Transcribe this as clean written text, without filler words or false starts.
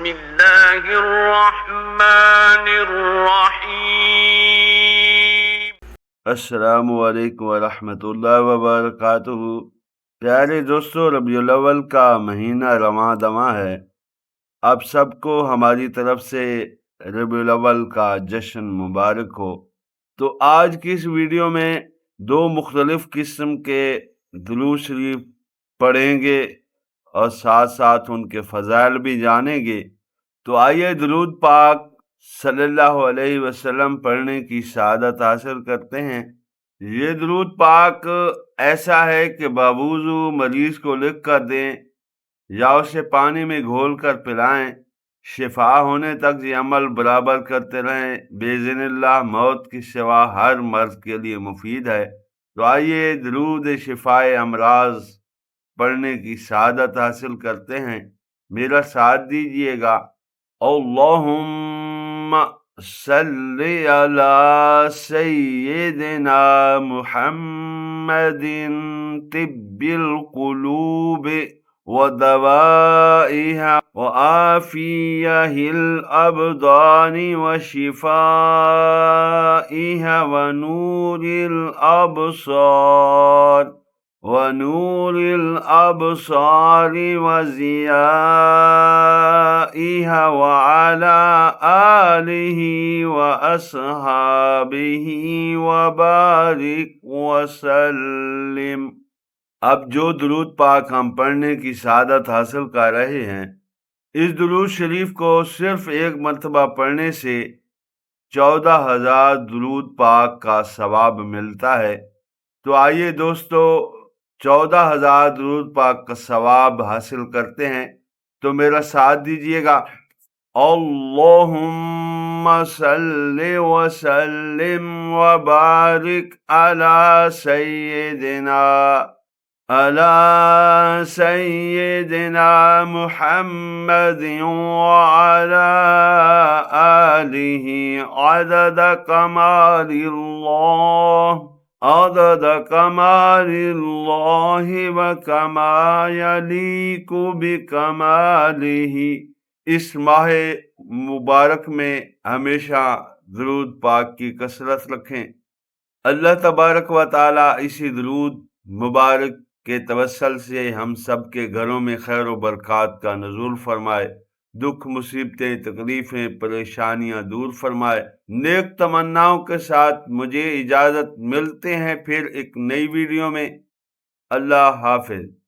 بسم اللہ الرحمن الرحیم۔ السلام علیکم ورحمۃ اللہ وبرکاتہ۔ پیارے دوستو، ربیع الاول کا مہینہ رواں دواں ہے۔ آپ سب کو ہماری طرف سے ربیع الاول کا جشن مبارک ہو۔ تو آج کی اس ویڈیو میں دو مختلف قسم کے درود شریف پڑھیں گے اور ساتھ ساتھ ان کے فضائل بھی جانیں گے۔ تو آئیے درود پاک صلی اللہ علیہ وسلم پڑھنے کی سعادت حاصل کرتے ہیں۔ یہ درود پاک ایسا ہے کہ باوضو مریض کو لکھ کر دیں یا اسے پانی میں گھول کر پلائیں، شفا ہونے تک یہ عمل برابر کرتے رہیں، باذن اللہ موت کی سوا ہر مرض کے لیے مفید ہے۔ تو آئیے درود شفائے امراض پڑھنے کی سعادت حاصل کرتے ہیں۔ میرا ساتھ دیجئے گا۔ اللہم صلی علی سیدنا محمد طب القلوب ودوائها وعافیہ الابدان وشفائها ونور الابصار وضیائها وعلى آلہ وأصحابہ وبارک وسلم۔ اب جو درود پاک ہم پڑھنے کی سعادت حاصل کر رہے ہیں، اس درود شریف کو صرف ایک مرتبہ پڑھنے سے 14,000 درود پاک کا ثواب ملتا ہے۔ تو آئیے دوستو 14,000 درود پاک کا ثواب حاصل کرتے ہیں۔ تو میرا ساتھ دیجئے گا۔ اللہم صلی وسلم وبارک علی سیدنا محمد وعلى آلہ عدد کمال اللہ وکما یلیق بکمالہ۔ اس ماہ مبارک میں ہمیشہ درود پاک کی کثرت رکھیں۔ اللہ تبارک و تعالی اسی درود مبارک کے توسل سے ہم سب کے گھروں میں خیر و برکات کا نزول فرمائے، دکھ مصیبتیں تکلیفیں پریشانیاں دور فرمائے۔ نیک تمناؤں کے ساتھ مجھے اجازت، ملتے ہیں پھر ایک نئی ویڈیو میں۔ اللہ حافظ۔